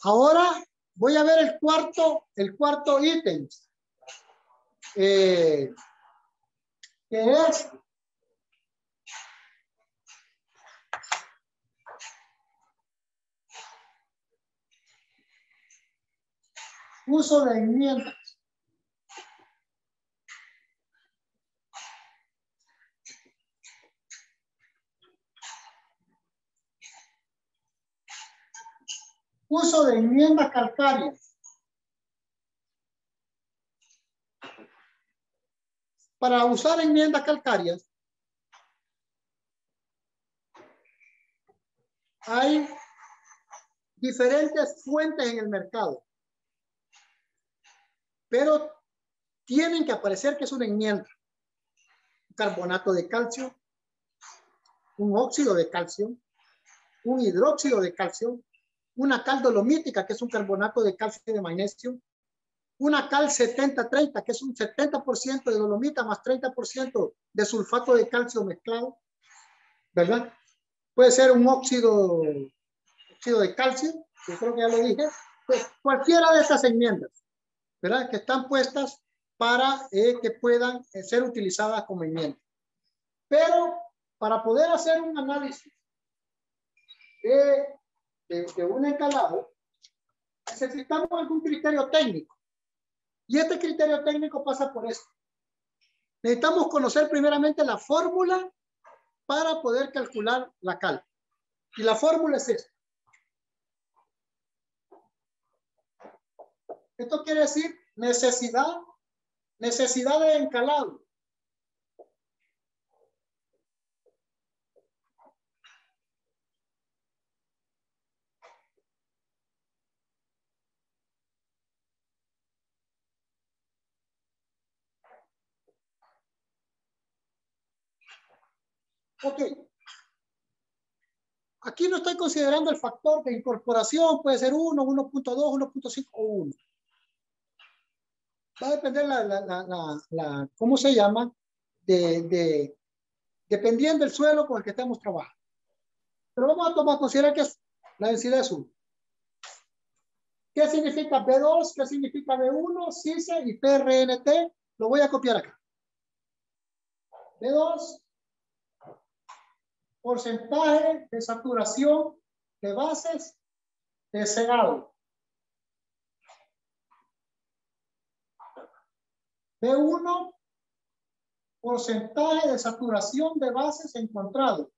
Ahora voy a ver el cuarto ítem. Que es uso de enmiendas. Uso de enmiendas calcáreas. Para usar enmiendas calcáreas hay diferentes fuentes en el mercado, pero tienen que aparecer que es una enmienda. Un carbonato de calcio, un óxido de calcio, un hidróxido de calcio, una cal dolomítica, que es un carbonato de calcio y de magnesio, una cal 70-30, que es un 70% de dolomita más 30% de sulfato de calcio mezclado, ¿verdad? Puede ser un óxido de calcio, yo creo que ya lo dije, pues cualquiera de estas enmiendas, ¿verdad? Que están puestas para que puedan ser utilizadas como enmienda. Pero para poder hacer un análisis de un encalado, necesitamos algún criterio técnico. Y este criterio técnico pasa por esto. Necesitamos conocer primeramente la fórmula para poder calcular la cal. Y la fórmula es esta. Esto quiere decir necesidad de encalado. Ok. Aquí no estoy considerando el factor de incorporación, puede ser 1, 1.2, 1.5 o 1. Va a depender ¿cómo se llama? Dependiendo del suelo con el que estemos trabajando. Pero vamos a considerar que la densidad es 1. ¿Qué significa B2? ¿Qué significa B1? CICE y PRNT. Lo voy a copiar acá. B2, porcentaje de saturación de bases de cegado. B1, porcentaje de saturación de bases encontrado.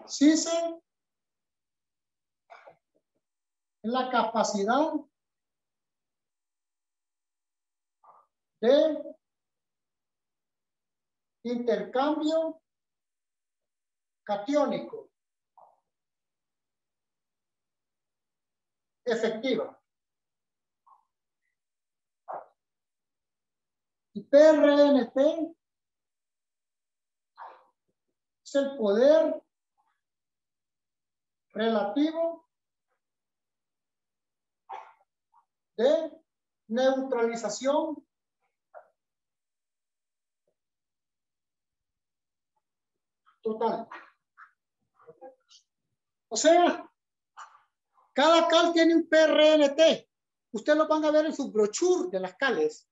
CICE, la capacidad de intercambio catiónico efectiva. Y PRNT es el poder relativo de neutralización total. O sea, cada cal tiene un PRNT. Ustedes lo van a ver en su brochure de las cales.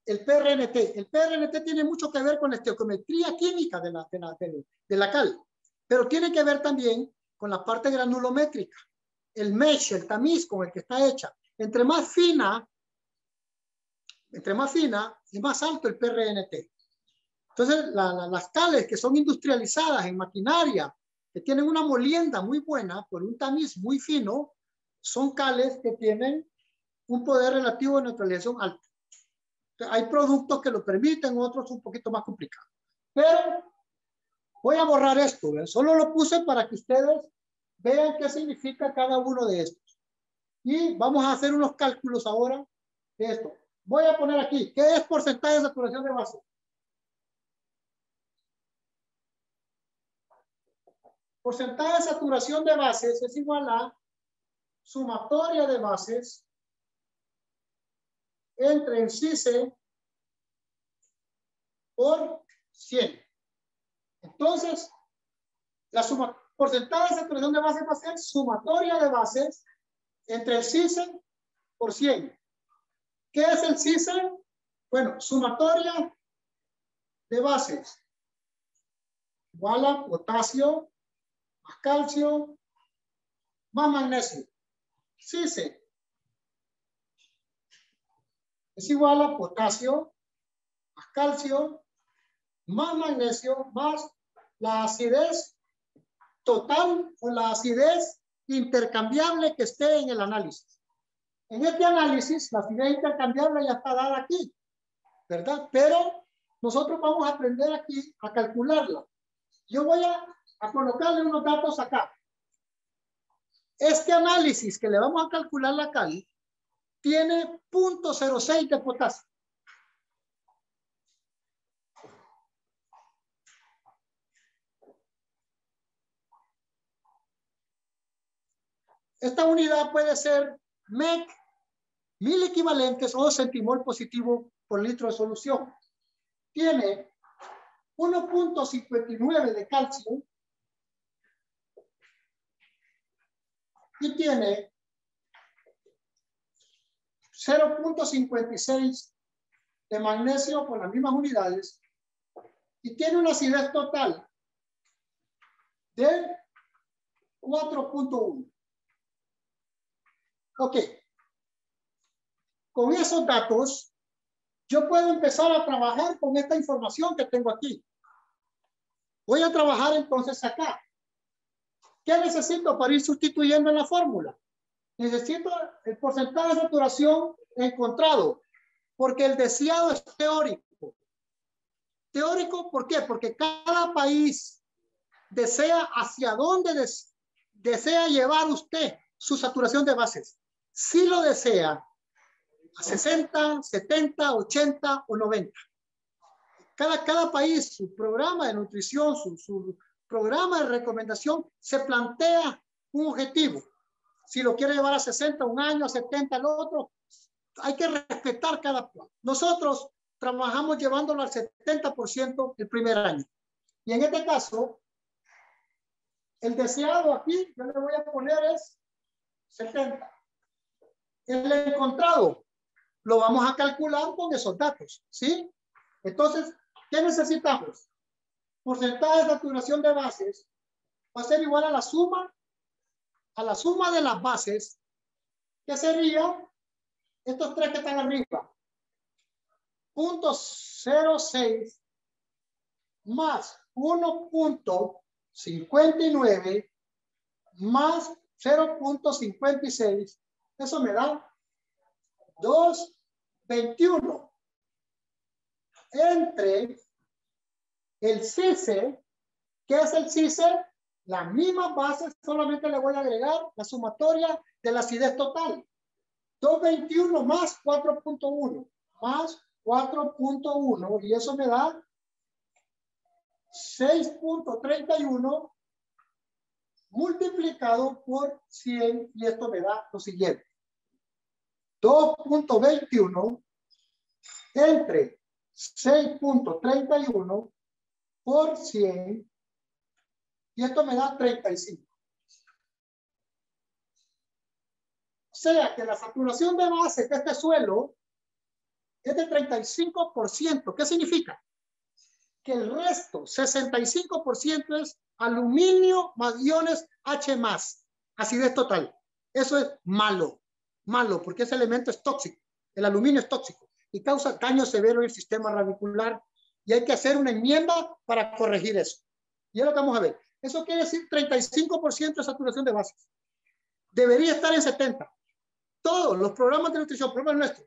El PRNT. El PRNT tiene mucho que ver con la estequiometría química de la cal, pero tiene que ver también con la parte granulométrica, el mesh, el tamiz con el que está hecha. Entre más fina y más alto el PRNT. Entonces, las cales que son industrializadas en maquinaria, que tienen una molienda muy buena por un tamiz muy fino, son cales que tienen un poder relativo de neutralización alto. Hay productos que lo permiten, otros un poquito más complicados. Pero voy a borrar esto, ¿ven? Solo lo puse para que ustedes vean qué significa cada uno de estos. Y vamos a hacer unos cálculos ahora de esto. Voy a poner aquí, ¿qué es porcentaje de saturación de base? Porcentaje de saturación de bases es igual a sumatoria de bases entre el CICE por 100. Entonces, La suma, porcentaje de saturación de bases va a ser sumatoria de bases entre el CICE por 100. ¿Qué es el CICE? Bueno, sumatoria de bases igual a potasio más calcio más magnesio. CICE es igual a potasio más calcio más magnesio más la acidez total o la acidez intercambiable que esté en el análisis. En este análisis, la acidez intercambiable ya está dada aquí, ¿verdad? Pero nosotros vamos a aprender aquí a calcularla. Yo voy a colocarle unos datos acá. Este análisis que le vamos a calcular la cal tiene 0.06 de potasio. Esta unidad puede ser MEC, 1000 equivalentes o centimol positivo por litro de solución. Tiene 1.59 de calcio y tiene 0.56 de magnesio con las mismas unidades y tiene una acidez total de 4.1. Ok. Con esos datos, yo puedo empezar a trabajar con esta información que tengo aquí. Voy a trabajar entonces acá. ¿Qué necesito para ir sustituyendo en la fórmula? Necesito el porcentaje de saturación encontrado, porque el deseado es teórico. Teórico, ¿por qué? Porque cada país desea hacia dónde desea llevar usted su saturación de bases. Si lo desea a 60, 70, 80 o 90. Cada país, su programa de nutrición, su programa de recomendación, se plantea un objetivo. Si lo quiere llevar a 60 un año, a 70 el otro, hay que respetar cada plan. Nosotros trabajamos llevándolo al 70% el primer año. Y en este caso, el deseado aquí, yo le voy a poner es 70. El encontrado lo vamos a calcular con esos datos, ¿sí? Entonces, ¿qué necesitamos? Porcentaje de saturación de bases va a ser igual a la suma de las bases, que sería estos tres que están arriba. 0.06 más 1.59 más 0.56. Eso me da 2.21. Entre el CICE, ¿qué es el CICE? Las mismas bases, solamente le voy a agregar la sumatoria de la acidez total. 2.21 más 4.1 más 4.1 y eso me da 6.31 multiplicado por 100 y esto me da lo siguiente. 2.21 entre 6.31 por 100 y esto me da 35. O sea que la saturación de base de este suelo es de 35%. ¿Qué significa? Que el resto, 65%, es aluminio más iones H+, acidez total. Eso es malo, porque ese elemento es tóxico. El aluminio es tóxico y causa daño severo en el sistema radicular y hay que hacer una enmienda para corregir eso. Y es lo que vamos a ver. Eso quiere decir 35% de saturación de bases. Debería estar en 70. Todos los programas de nutrición, programa nuestro,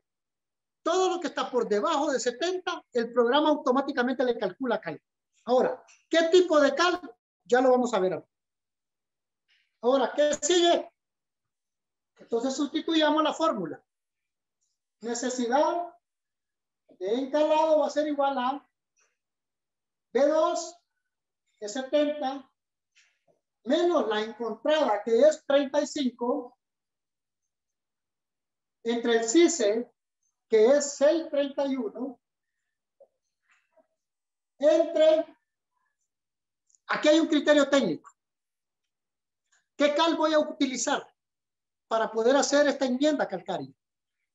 todo lo que está por debajo de 70, el programa automáticamente le calcula cal. Ahora, ¿qué tipo de cal? Ya lo vamos a ver. Ahora, ¿qué sigue? Entonces sustituyamos la fórmula. Necesidad de encalado va a ser igual a B2, que es 70, menos la encontrada, que es 35, entre el CICE, que es 631, entre, aquí hay un criterio técnico. ¿Qué cal voy a utilizar para poder hacer esta enmienda calcárea?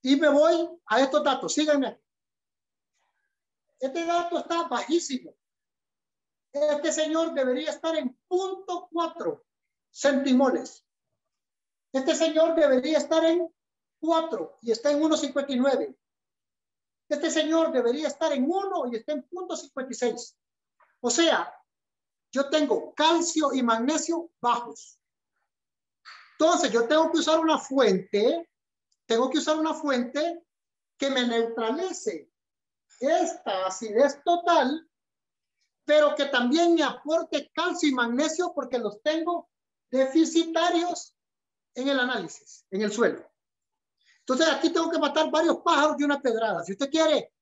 Y me voy a estos datos. Síganme. Este dato está bajísimo. Este señor debería estar en 0.4 centimoles. Este señor debería estar en 4 y está en 1.59. Este señor debería estar en 1 y está en 0.56. O sea, yo tengo calcio y magnesio bajos. Entonces, yo tengo que usar una fuente, que me neutralice esta acidez total, pero que también me aporte calcio y magnesio porque los tengo deficitarios en el análisis, en el suelo. Entonces, aquí tengo que matar varios pájaros de una pedrada. Si usted quiere,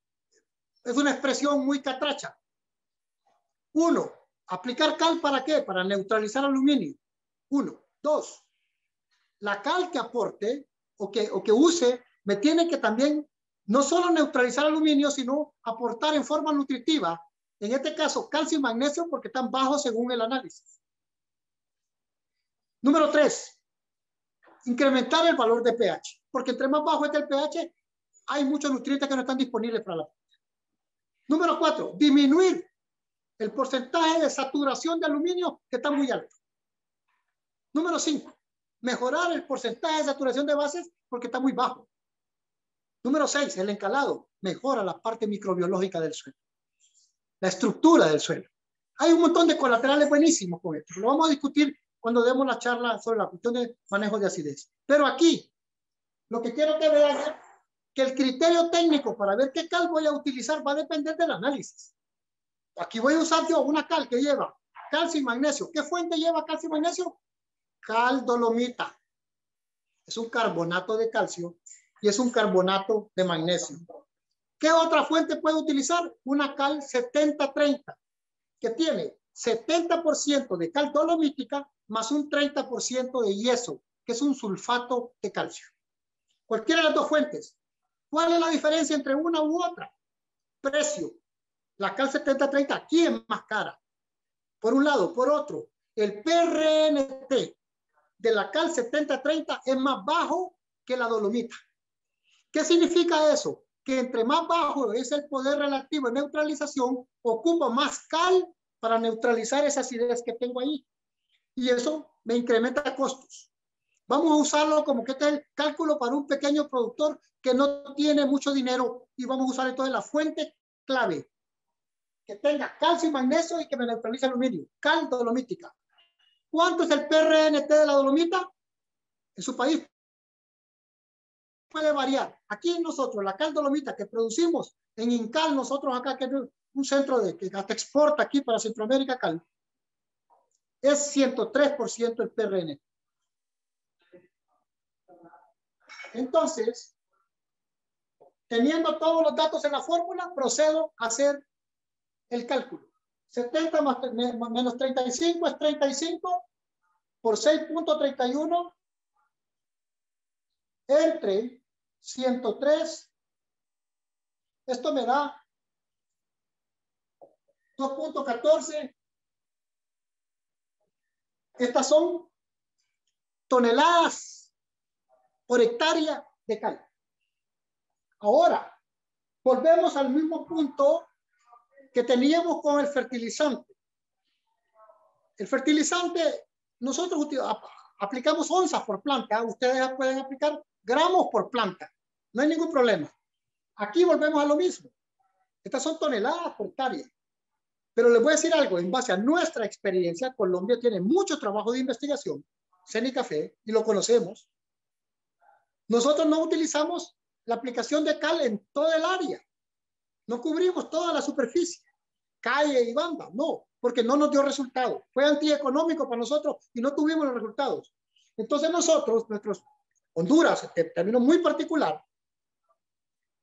es una expresión muy catracha. 1, aplicar cal ¿para qué? Para neutralizar aluminio. 1. 2, la cal que aporte o que use me tiene que también no solo neutralizar aluminio, sino aportar en forma nutritiva, en este caso calcio y magnesio, porque están bajos según el análisis. Número 3, incrementar el valor de pH, porque entre más bajo esté el pH, hay muchos nutrientes que no están disponibles para la planta. Número 4, disminuir el porcentaje de saturación de aluminio que está muy alto. Número 5, mejorar el porcentaje de saturación de bases porque está muy bajo. Número 6, el encalado mejora la parte microbiológica del suelo, la estructura del suelo. Hay un montón de colaterales buenísimos con esto. Lo vamos a discutir cuando demos la charla sobre la cuestión de manejo de acidez. Pero aquí, lo que quiero que vean es que el criterio técnico para ver qué cal voy a utilizar va a depender del análisis. Aquí voy a usar yo una cal que lleva calcio y magnesio. ¿Qué fuente lleva calcio y magnesio? Cal dolomita. Es un carbonato de calcio y es un carbonato de magnesio. ¿Qué otra fuente puedo utilizar? Una cal 70-30, que tiene 70% de cal dolomítica más un 30% de yeso, que es un sulfato de calcio. Cualquiera de las dos fuentes. ¿Cuál es la diferencia entre una u otra? Precio. La cal 70-30 aquí es más cara. Por un lado. Por otro, el PRNT de la cal 70-30 es más bajo que la dolomita. ¿Qué significa eso? Que entre más bajo es el poder relativo de neutralización, ocupo más cal para neutralizar esa acidez que tengo ahí. Y eso me incrementa costos. Vamos a usarlo como que este es el cálculo para un pequeño productor que no tiene mucho dinero y vamos a usar entonces la fuente clave. Que tenga calcio y magnesio y que me neutralice aluminio. Cal dolomítica. ¿Cuánto es el PRNT de la dolomita? En su país puede variar. Aquí nosotros, la cal dolomita que producimos en Incal, nosotros acá, que es un centro que hasta exporta aquí para Centroamérica cal, es 103% el PRN. Entonces, teniendo todos los datos en la fórmula, procedo a hacer el cálculo. 70 más menos 35 es 35 por 6.31 entre 103. Esto me da 2.14. Estas son toneladas por hectárea de cal. Ahora, volvemos al mismo punto que teníamos con el fertilizante. El fertilizante, nosotros aplicamos onzas por planta. Ustedes pueden aplicar gramos por planta. No hay ningún problema. Aquí volvemos a lo mismo. Estas son toneladas por hectárea. Pero les voy a decir algo. En base a nuestra experiencia, Colombia tiene mucho trabajo de investigación, CENICAFE, y lo conocemos. Nosotros no utilizamos la aplicación de cal en toda el área. No cubrimos toda la superficie, calle y banda, no, porque no nos dio resultado. Fue antieconómico para nosotros y no tuvimos los resultados. Entonces nosotros, Honduras, en términos muy particular,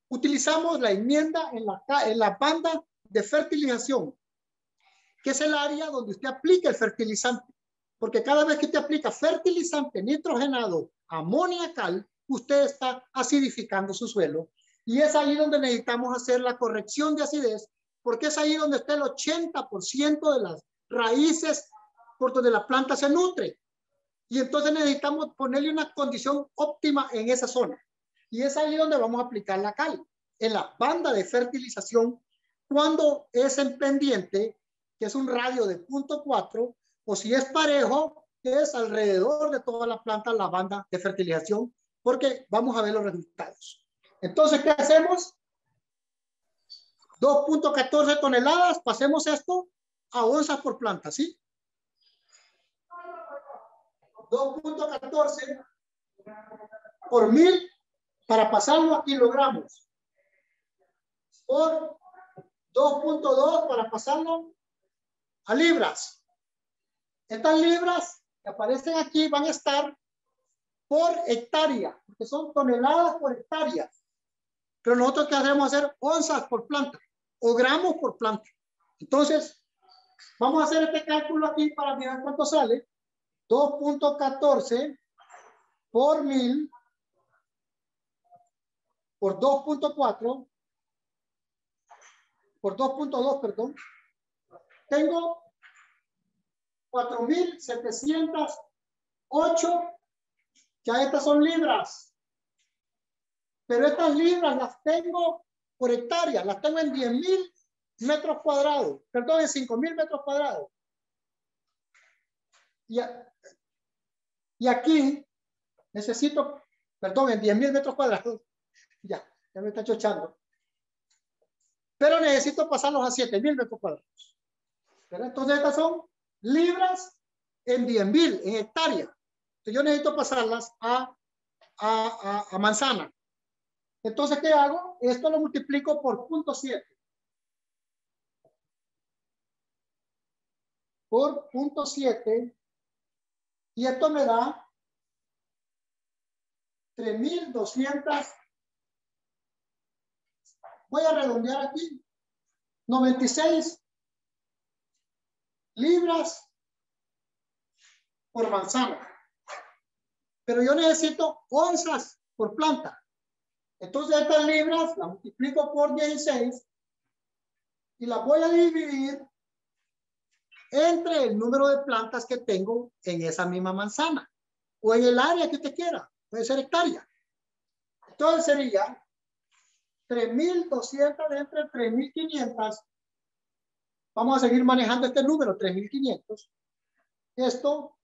utilizamos la enmienda en la banda de fertilización, que es el área donde usted aplica el fertilizante. Porque cada vez que usted aplica fertilizante nitrogenado amoniacal, usted está acidificando su suelo. Y es ahí donde necesitamos hacer la corrección de acidez, porque es ahí donde está el 80% de las raíces por donde la planta se nutre. Y entonces necesitamos ponerle una condición óptima en esa zona. Y es ahí donde vamos a aplicar la cal, en la banda de fertilización, cuando es en pendiente, que es un radio de 0.4, o si es parejo, es alrededor de toda la planta la banda de fertilización, porque vamos a ver los resultados. Entonces, ¿qué hacemos? 2.14 toneladas, pasemos esto a onzas por planta, ¿sí? 2.14 por 1000 para pasarlo a kilogramos, por 2.2 para pasarlo a libras. Estas libras que aparecen aquí van a estar por hectárea, porque son toneladas por hectárea. Pero nosotros queremos hacer onzas por planta o gramos por planta. Entonces, vamos a hacer este cálculo aquí para mirar cuánto sale. 2.14 por 1000 por 2.4 por 2.2, perdón. Tengo 4.708. Ya estas son libras. Pero estas libras las tengo por hectárea. Las tengo en 10.000 metros cuadrados. Perdón, en 5.000 metros cuadrados. Y aquí necesito, perdón, en 10.000 metros cuadrados. Ya me está chochando. Pero necesito pasarlos a 7.000 metros cuadrados. Pero entonces estas son libras en 10.000, en hectárea. Entonces yo necesito pasarlas a manzana. Entonces, ¿qué hago? Esto lo multiplico por 0.7. Por 0.7. Y esto me da 3.200. Voy a redondear aquí. 96 libras por manzana. Pero yo necesito onzas por planta. Entonces estas libras las multiplico por 16 y las voy a dividir entre el número de plantas que tengo en esa misma manzana o en el área que usted quiera. Puede ser hectárea. Entonces sería 3.200 entre 3.500. Vamos a seguir manejando este número, 3.500. Esto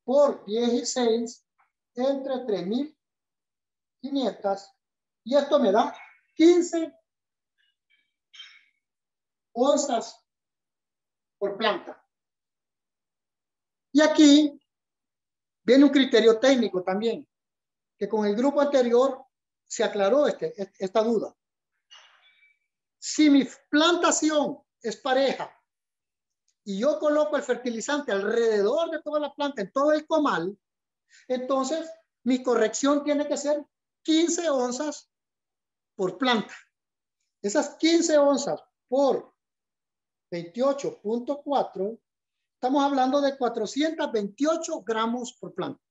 por 16 entre 3.500. Y esto me da 15 onzas por planta. Y aquí viene un criterio técnico también, que con el grupo anterior se aclaró esta duda. Si mi plantación es pareja y yo coloco el fertilizante alrededor de toda la planta, en todo el comal, entonces mi corrección tiene que ser 15 onzas por planta. Esas 15 onzas por 28.4, estamos hablando de 428 gramos por planta.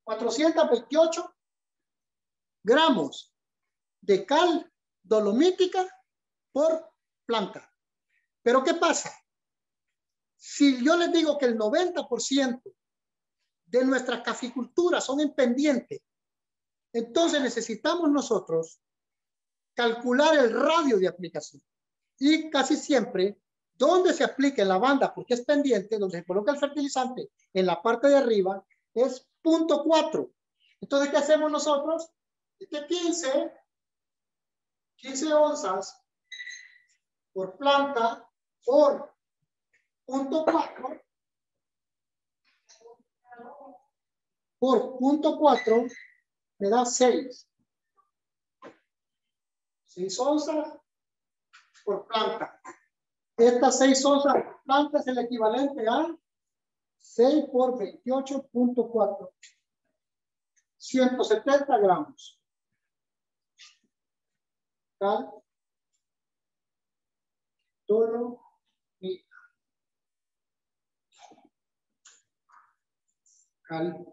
$428 gramos de cal dolomítica por planta. Pero ¿qué pasa? Si yo les digo que el 90% de nuestras caficulturas son en pendiente, entonces necesitamos nosotros calcular el radio de aplicación. Y casi siempre, donde se aplica en la banda, porque es pendiente, donde se coloca el fertilizante en la parte de arriba, es 0.4. Entonces, ¿qué hacemos nosotros? 15 onzas por planta por 0.4 por 0.4 me da 6. 6 onzas por planta. Estas 6 onzas por planta es el equivalente a 6 por 28.4. 170 gramos. Cal dolomita. Cal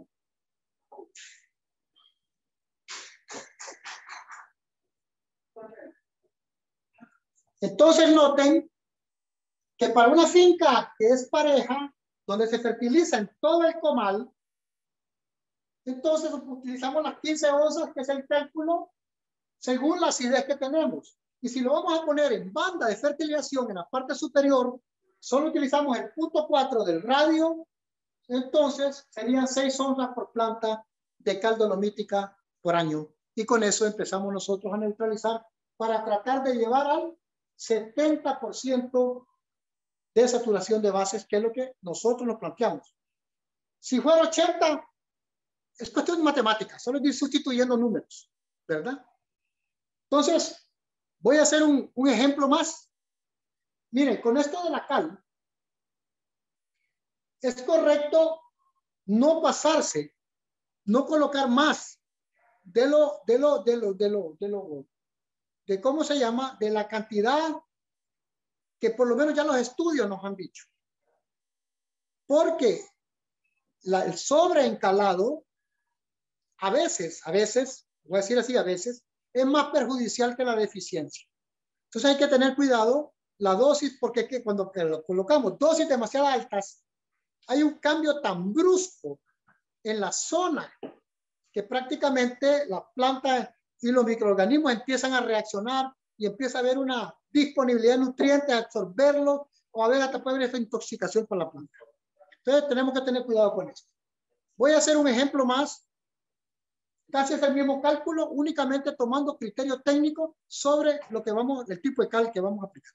Entonces noten que para una finca que es pareja, donde se fertiliza en todo el comal, entonces utilizamos las 15 onzas, que es el cálculo según la acidez que tenemos. Y si lo vamos a poner en banda de fertilización en la parte superior, solo utilizamos el 0.4 del radio, entonces serían 6 onzas por planta de cal dolomítica por año. Y con eso empezamos nosotros a neutralizar para tratar de llevar al 70% de saturación de bases, que es lo que nosotros nos planteamos. Si fuera 80, es cuestión de matemáticas, solo estoy sustituyendo números, ¿verdad? Entonces, voy a hacer un ejemplo más. Miren, con esto de la cal, es correcto no pasarse, no colocar más de ¿cómo se llama? De la cantidad que por lo menos ya los estudios nos han dicho. Porque el sobreencalado, a veces, voy a decir así, a veces, es más perjudicial que la deficiencia. Entonces hay que tener cuidado la dosis, porque cuando colocamos dosis demasiado altas, hay un cambio tan brusco en la zona que prácticamente las plantas y los microorganismos empiezan a reaccionar y empieza a haber una disponibilidad de nutrientes, a absorberlo, o a ver, hasta puede haber esa intoxicación con la planta. Entonces tenemos que tener cuidado con esto. Voy a hacer un ejemplo más. Casi es el mismo cálculo, únicamente tomando criterios técnicos sobre lo que el tipo de cal que vamos a aplicar.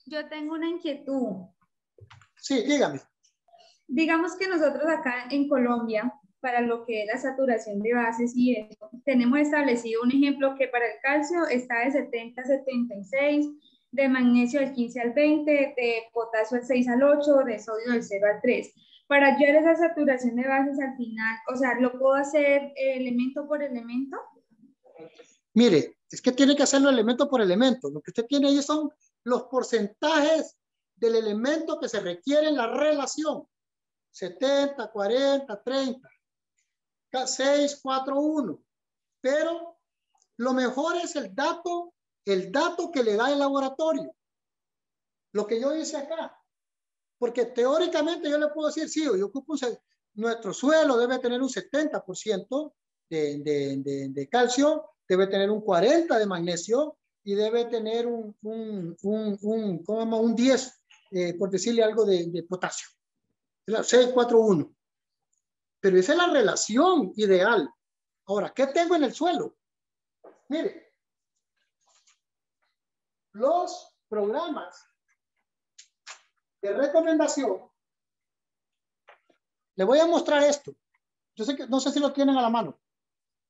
Yo tengo una inquietud. Sí, dígame. Digamos que nosotros acá en Colombia, para lo que es la saturación de bases y eso, tenemos establecido un ejemplo que para el calcio está de 70 a 76, de magnesio del 15 al 20, de potasio del 6 al 8, de sodio del 0 al 3. Para hallar esa saturación de bases al final, o sea, ¿lo puedo hacer elemento por elemento? Mire, es que tiene que hacerlo elemento por elemento. Lo que usted tiene ahí son los porcentajes del elemento que se requiere en la relación. 70, 40, 30, 6, 4, 1. Pero lo mejor es el dato que le da el laboratorio. Lo que yo hice acá. Porque teóricamente yo le puedo decir, sí, yo ocupo nuestro suelo debe tener un 70% de calcio, debe tener un 40% de magnesio y debe tener un 10, por decirle algo, de potasio. 6, 4, 1. Pero esa es la relación ideal. Ahora, ¿qué tengo en el suelo? Mire, los programas de recomendación, le voy a mostrar esto. Yo sé que no sé si lo tienen a la mano,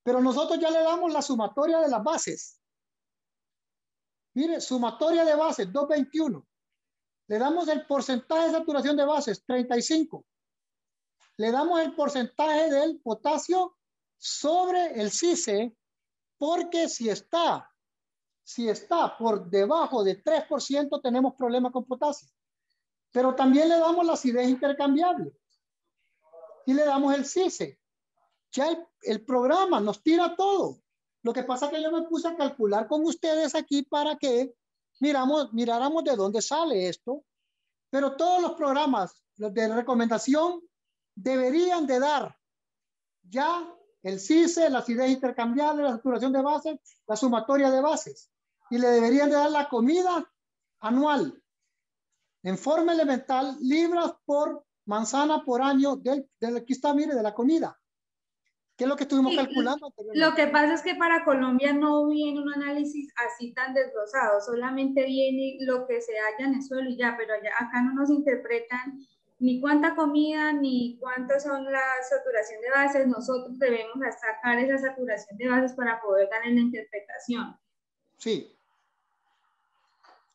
pero nosotros ya le damos la sumatoria de las bases. Mire, sumatoria de bases, 221. Le damos el porcentaje de saturación de bases, 35. Le damos el porcentaje del potasio sobre el CICE, porque si está por debajo de 3%, tenemos problemas con potasio. Pero también le damos la acidez intercambiable. Y le damos el CICE. Ya el programa nos tira todo. Lo que pasa es que yo me puse a calcular con ustedes aquí para que miráramos de dónde sale esto. Pero todos los programas de recomendación deberían de dar ya el CICE, la acidez intercambiable, la saturación de bases, la sumatoria de bases. Y le deberían de dar la comida anual en forma elemental, libras por manzana por año aquí está, mire, de la comida. ¿Qué es lo que estuvimos calculando? Lo que pasa es que para Colombia no viene un análisis así tan desglosado, solamente viene lo que se halla en el suelo y ya, pero acá no nos interpretan ni cuánta comida, ni cuántas son la saturación de bases. Nosotros debemos sacar esa saturación de bases para poder dar en la interpretación. Sí.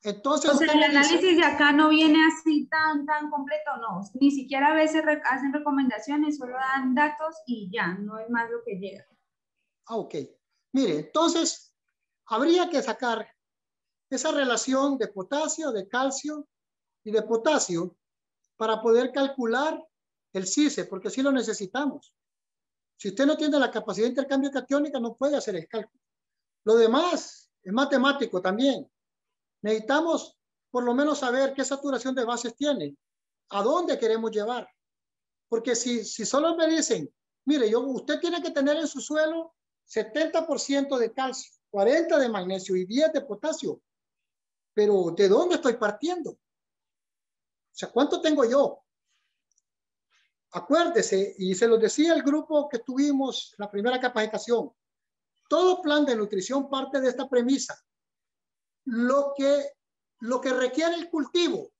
Entonces, o sea, el análisis de acá no viene así tan completo, no. Ni siquiera a veces hacen recomendaciones, solo dan datos y ya, no es más lo que llega. Ok. Mire, entonces, habría que sacar esa relación de potasio, de calcio y de potasio para poder calcular el CICE, porque sí lo necesitamos. Si usted no tiene la capacidad de intercambio catiónica, no puede hacer el cálculo. Lo demás es matemático también. Necesitamos por lo menos saber qué saturación de bases tiene, a dónde queremos llevar. Porque si solo me dicen, mire, usted tiene que tener en su suelo 70% de calcio, 40 de magnesio y 10 de potasio. Pero ¿de dónde estoy partiendo? O sea, ¿cuánto tengo yo? Acuérdese, y se lo decía el grupo que tuvimos la primera capacitación, todo plan de nutrición parte de esta premisa. Lo que requiere el cultivo.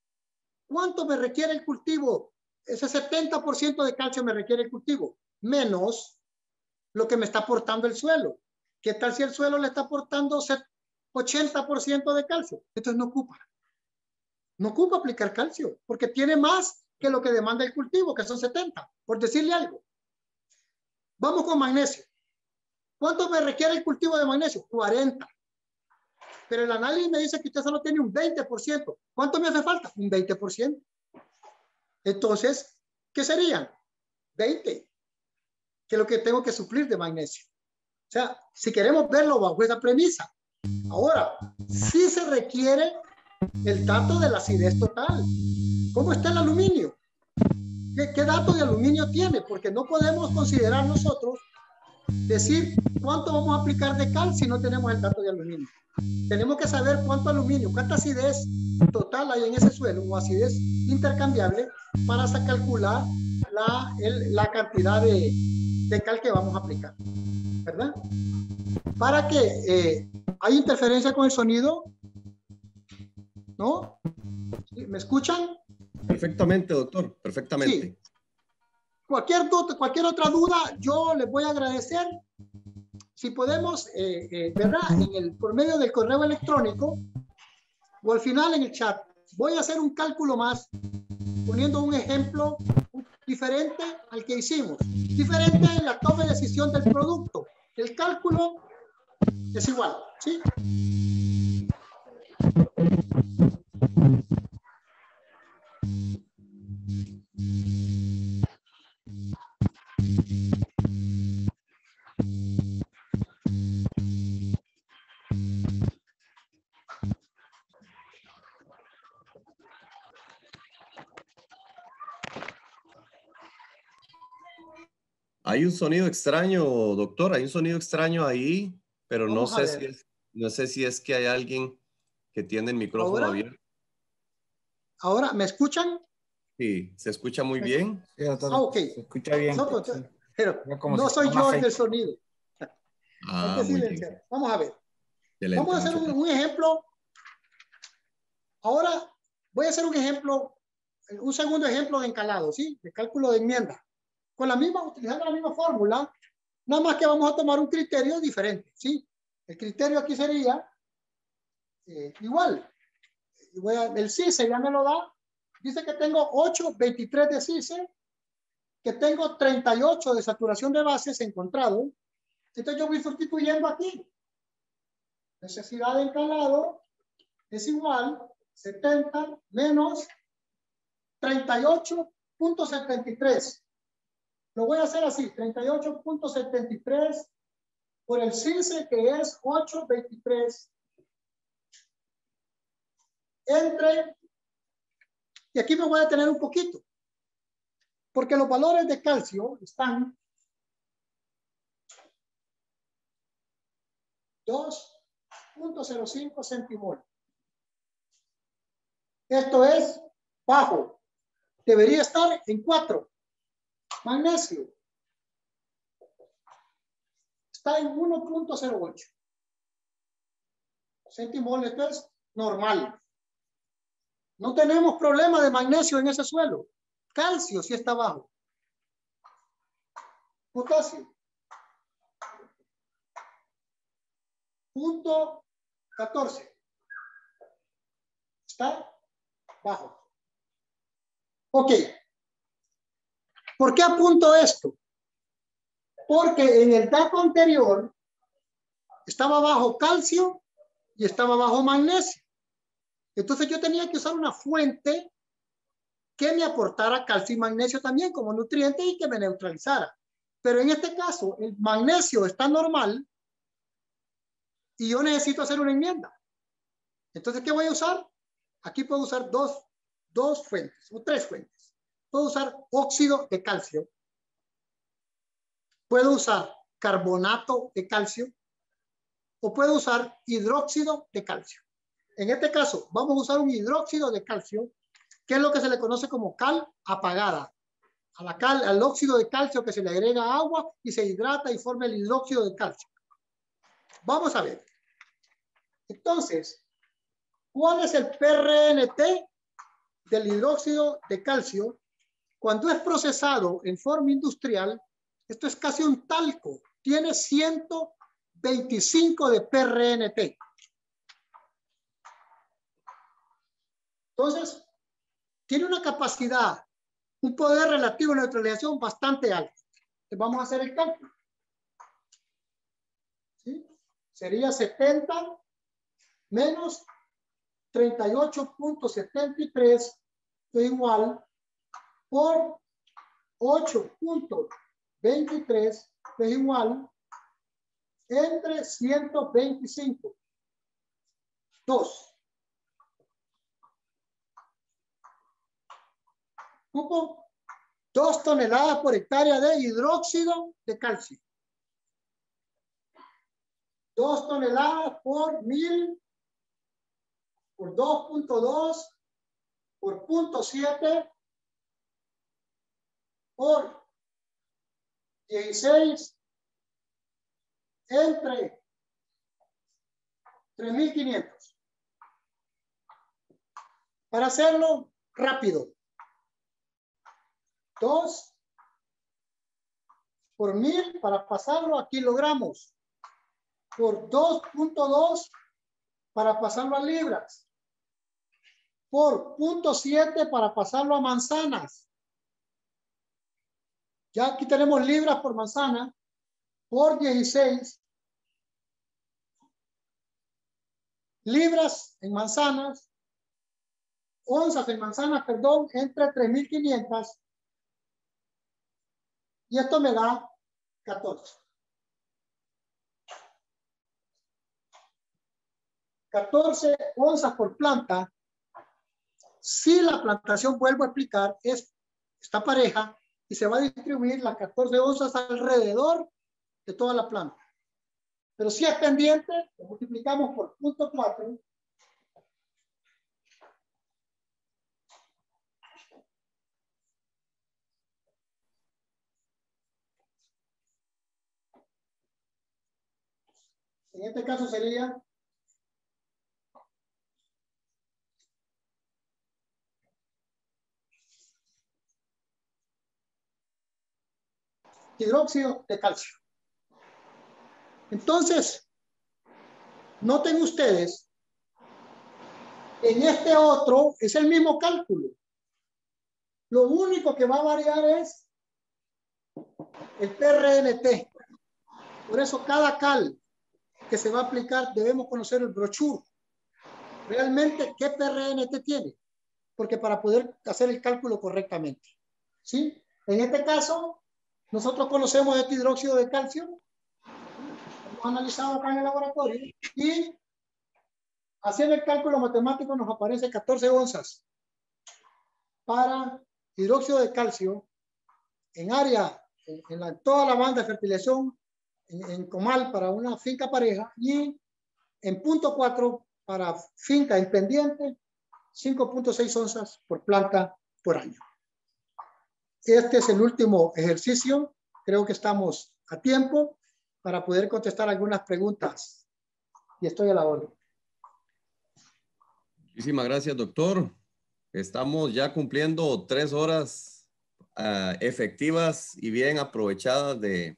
¿Cuánto me requiere el cultivo? Ese 70% de calcio me requiere el cultivo, menos lo que me está aportando el suelo. ¿Qué tal si el suelo le está aportando 80% de calcio? Entonces no ocupa aplicar calcio, porque tiene más que lo que demanda el cultivo, que son 70, por decirle algo. Vamos con magnesio. ¿Cuánto me requiere el cultivo de magnesio? 40. Pero el análisis me dice que usted solo tiene un 20%. ¿Cuánto me hace falta? Un 20%. Entonces, ¿qué serían? 20, que es lo que tengo que suplir de magnesio. O sea, si queremos verlo bajo esa premisa. Ahora, sí se requiere el dato de la acidez total. ¿Cómo está el aluminio? ¿Qué dato de aluminio tiene? Porque no podemos considerar nosotros decir cuánto vamos a aplicar de cal si no tenemos el dato de aluminio. Tenemos que saber cuánto aluminio, cuánta acidez total hay en ese suelo o acidez intercambiable para calcular la cantidad de cal que vamos a aplicar, ¿verdad? Para que hay interferencia con el sonido, ¿no? ¿Me escuchan? Perfectamente, doctor, perfectamente. Sí. Cualquier otra duda, yo les voy a agradecer. Si podemos, ¿verdad? Por medio del correo electrónico o al final en el chat, voy a hacer un cálculo más poniendo un ejemplo diferente al que hicimos. Diferente en la toma de decisión del producto. El cálculo es igual, ¿sí? Hay un sonido extraño, doctor, hay un sonido extraño ahí, pero no sé si es que hay alguien que tiene el micrófono abierto. ¿Ahora me escuchan? Sí, se escucha muy bien. Sí, doctor, ok. se escucha bien. No, pues, sí. pero no si soy yo el fake. del sonido. Hay que Muy silenciar. bien. Vamos a ver. Excelente, Vamos a hacer un ejemplo. Ahora voy a hacer un ejemplo, un segundo ejemplo de encalado, ¿sí? De cálculo de enmienda. Utilizando la misma fórmula, nada más que vamos a tomar un criterio diferente, ¿sí? El criterio aquí sería igual. El CICE ya me lo da. Dice que tengo 8,23 de CICE, que tengo 38 de saturación de bases encontrado. Entonces yo voy sustituyendo aquí. Necesidad de encalado es igual 70 menos 38,73. Lo voy a hacer así, 38,73 por el CICE, que es 8,23 entre, y aquí me voy a detener un poquito, porque los valores de calcio están 2,05 centimol. Esto es bajo. Debería estar en 4. Magnesio está en 1,08 centimol. Esto es normal. No tenemos problema de magnesio en ese suelo. Calcio sí está bajo. Potasio 0,14. Está bajo. Ok. ¿Por qué apunto esto? Porque en el dato anterior estaba bajo calcio y estaba bajo magnesio. Entonces yo tenía que usar una fuente que me aportara calcio y magnesio también como nutriente y que me neutralizara. Pero en este caso, el magnesio está normal y yo necesito hacer una enmienda. Entonces, ¿qué voy a usar? Aquí puedo usar dos fuentes o tres fuentes. Puedo usar óxido de calcio. Puedo usar carbonato de calcio o puedo usar hidróxido de calcio. En este caso, vamos a usar un hidróxido de calcio, que es lo que se le conoce como cal apagada. A la cal, al óxido de calcio que se le agrega agua y se hidrata y forma el hidróxido de calcio. Vamos a ver. Entonces, ¿cuál es el PRNT del hidróxido de calcio? Cuando es procesado en forma industrial, esto es casi un talco. Tiene 125 de PRNT. Entonces, tiene una capacidad, un poder relativo de neutralización bastante alto. Entonces, vamos a hacer el cálculo. ¿Sí? Sería 70 menos 38.73 es igual por 8.23 es igual entre 125. 2. Ocupo 2 toneladas por hectárea de hidróxido de calcio. 2 toneladas por 1000 por 2.2 por 0.7 por 16 entre 3.500. Para hacerlo rápido, 2 por 1000 para pasarlo a kilogramos, por 2.2 para pasarlo a libras, por 0.7 para pasarlo a manzanas. Ya aquí tenemos libras por manzana, por 16, libras en manzanas, onzas en manzanas, perdón, entre 3.500, y esto me da 14. 14 onzas por planta. Si la plantación, vuelvo a explicar, está pareja y se va a distribuir las 14 onzas alrededor de toda la planta. Pero si es pendiente, lo multiplicamos por 0.4. En este caso sería hidróxido de calcio. Entonces, noten ustedes, en este otro es el mismo cálculo. Lo único que va a variar es el PRNT. Por eso cada cal que se va a aplicar debemos conocer el brochure. Realmente, ¿qué PRNT tiene? Porque para poder hacer el cálculo correctamente. ¿Sí? En este caso, nosotros conocemos este hidróxido de calcio. Hemos analizado acá en el laboratorio y haciendo el cálculo matemático nos aparece 14 onzas para hidróxido de calcio en área, en toda la banda de fertilización en comal para una finca pareja y en 0.4 para finca en pendiente, 5.6 onzas por planta por año. Este es el último ejercicio. Creo que estamos a tiempo para poder contestar algunas preguntas. Y estoy a la orden. Muchísimas gracias, doctor. Estamos ya cumpliendo 3 horas efectivas y bien aprovechadas de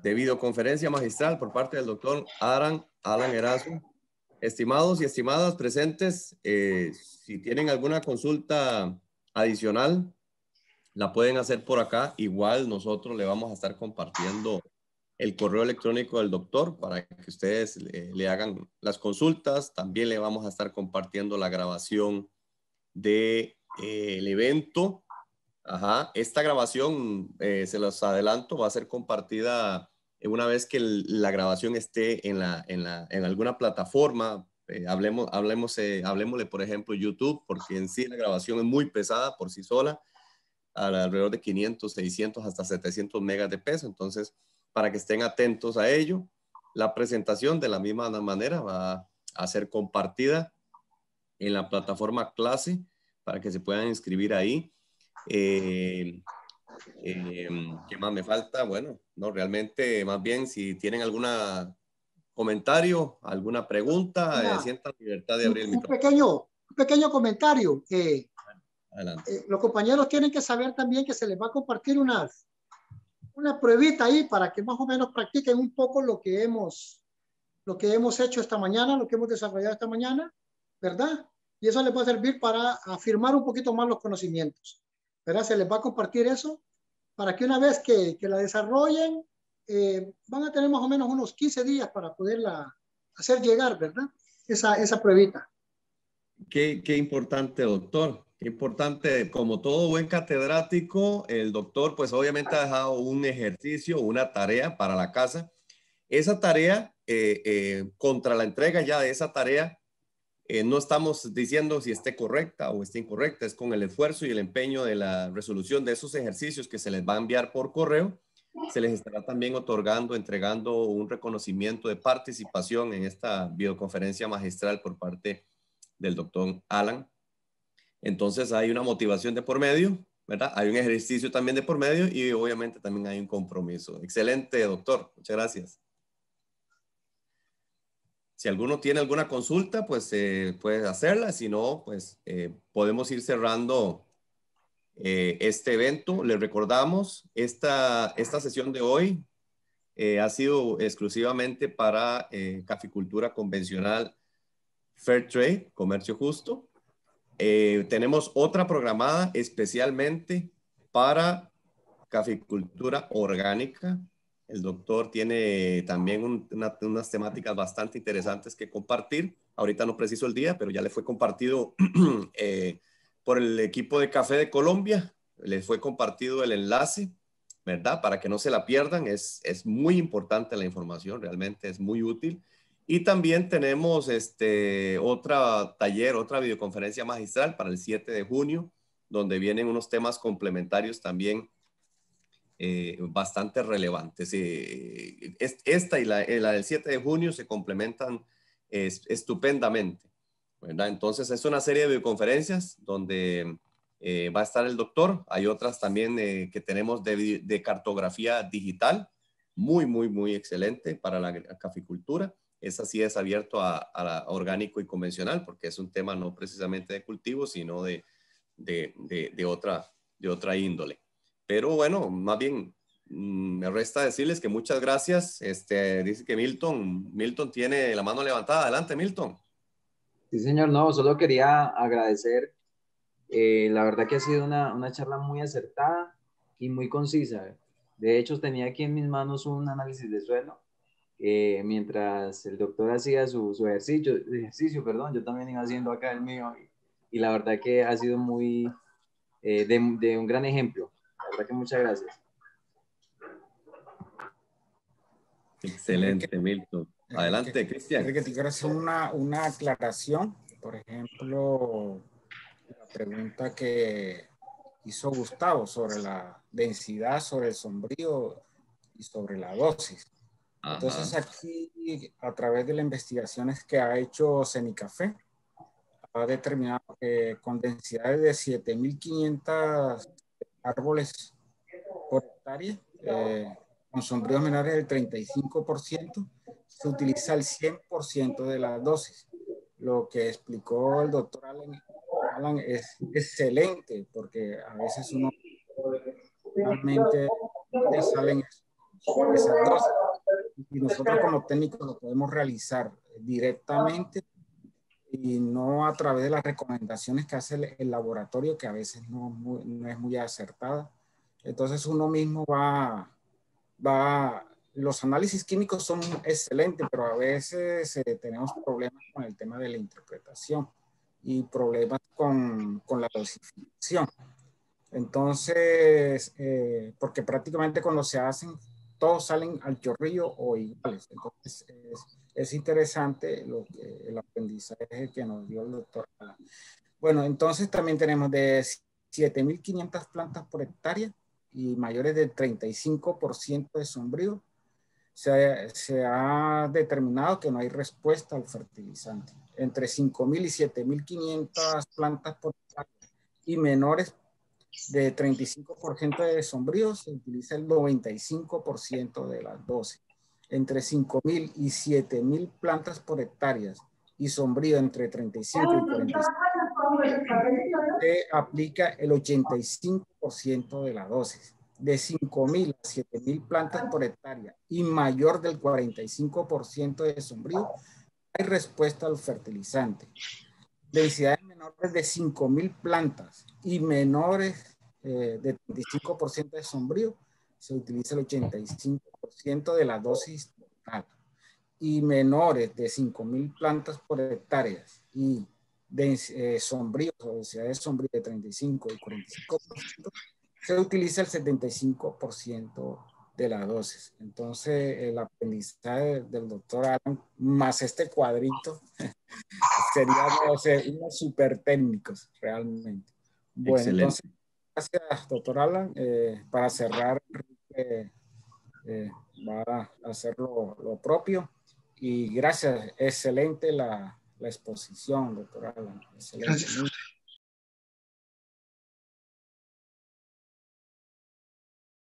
videoconferencia magistral por parte del doctor Alan Erazo. Estimados y estimadas presentes, si tienen alguna consulta adicional, la pueden hacer por acá. Igual nosotros le vamos a estar compartiendo el correo electrónico del doctor para que ustedes le hagan las consultas. También le vamos a estar compartiendo la grabación del evento. Ajá, esta grabación, se los adelanto, va a ser compartida una vez que la grabación esté en alguna plataforma. Hablemosle, por ejemplo, YouTube, porque en sí la grabación es muy pesada por sí sola, alrededor de 500, 600, hasta 700 megas de peso. Entonces, para que estén atentos a ello, la presentación de la misma manera va a ser compartida en la plataforma Clase para que se puedan inscribir ahí. ¿Qué más me falta? Bueno, no, realmente más bien si tienen algún comentario, alguna pregunta, Una, sientan libertad de abrir el micrófono. un pequeño comentario. Adelante. Los compañeros tienen que saber también que se les va a compartir una pruebita ahí para que más o menos practiquen un poco lo que hemos hecho esta mañana, lo que hemos desarrollado esta mañana, ¿verdad? Y eso les va a servir para afirmar un poquito más los conocimientos, ¿verdad? Se les va a compartir eso para que una vez que la desarrollen, van a tener más o menos unos 15 días para poderla hacer llegar, ¿verdad? Esa pruebita. Qué importante, doctor. Qué importante. Como todo buen catedrático, el doctor pues obviamente ha dejado un ejercicio, una tarea para la casa. Esa tarea, contra la entrega ya de esa tarea, no estamos diciendo si esté correcta o esté incorrecta, es con el esfuerzo y el empeño de la resolución de esos ejercicios que se les va a enviar por correo, se les estará también entregando un reconocimiento de participación en esta videoconferencia magistral por parte del doctor Alan. Entonces hay una motivación de por medio, ¿verdad? Hay un ejercicio también de por medio y obviamente también hay un compromiso. Excelente, doctor. Muchas gracias. Si alguno tiene alguna consulta, pues puede hacerla. Si no, pues podemos ir cerrando este evento. Les recordamos, esta sesión de hoy ha sido exclusivamente para caficultura convencional Fair Trade, comercio justo. Tenemos otra programada especialmente para caficultura orgánica. El doctor tiene también unas temáticas bastante interesantes que compartir. Ahorita no preciso el día, pero ya le fue compartido por el equipo de Café de Colombia. Les fue compartido el enlace, ¿verdad? Para que no se la pierdan. Es muy importante la información, realmente es muy útil. Y también tenemos otra taller, otra videoconferencia magistral para el 7 de junio, donde vienen unos temas complementarios también bastante relevantes. Esta y la del 7 de junio se complementan estupendamente, ¿verdad? Entonces es una serie de videoconferencias donde va a estar el doctor. Hay otras también que tenemos de cartografía digital, muy excelente para la caficultura. Esa sí es abierto a orgánico y convencional, porque es un tema no precisamente de cultivo, sino de otra índole. Pero bueno, más bien me resta decirles que muchas gracias. Dice que Milton tiene la mano levantada. Adelante, Milton. Sí, señor, no, solo quería agradecer. La verdad que ha sido una charla muy acertada y muy concisa. De hecho, tenía aquí en mis manos un análisis de suelo. Mientras el doctor hacía su ejercicio, perdón, yo también iba haciendo acá el mío. Y la verdad que ha sido muy de un gran ejemplo. La verdad que muchas gracias. Excelente, Milton. Adelante, Cristian. Enrique, te quiero hacer una aclaración. Por ejemplo, la pregunta que hizo Gustavo sobre la densidad, sobre el sombrío y sobre la dosis. Ajá. Entonces aquí, a través de las investigaciones que ha hecho Cenicafé, ha determinado que con densidades de 7.500 árboles por hectárea, con sombríos menores del 35%, se utiliza el 100% de la dosis. Lo que explicó el doctor Alan es excelente, porque a veces uno realmente le salen esas dosis. Y nosotros como técnicos lo podemos realizar directamente y no a través de las recomendaciones que hace el laboratorio, que a veces no es muy acertada. Entonces uno mismo los análisis químicos son excelentes, pero a veces tenemos problemas con el tema de la interpretación y problemas con la dosificación. Entonces, porque prácticamente cuando se hacen, todos salen al chorrillo o iguales. Entonces, es interesante el aprendizaje que nos dio el doctor. Bueno, entonces también tenemos de 7.500 plantas por hectárea y mayores del 35% de sombrío. Se ha determinado que no hay respuesta al fertilizante. Entre 5.000 y 7.500 plantas por hectárea y menores de 35% de sombrío se utiliza el 95% de las dosis. Entre 5.000 y 7.000 plantas por hectárea y sombrío entre 35 y 45 se aplica el 85% de la dosis. De 5.000 a 7.000 plantas por hectárea y mayor del 45% de sombrío, hay respuesta al fertilizante. Densidades menores de 5.000 plantas y menores de 35% de sombrío, se utiliza el 85% de la dosis total. Y menores de 5.000 plantas por hectárea y sombríos o densidades sombrías de 35 y 45%, se utiliza el 75% de la dosis. Entonces, el aprendizaje del doctor Alan, más este cuadrito, seríamos unos super técnicos, realmente. Bueno, Excelente. entonces, gracias, doctor Alan. Para cerrar, va a hacer lo propio. Y gracias, excelente la exposición, doctor Alan. Excelente. Gracias.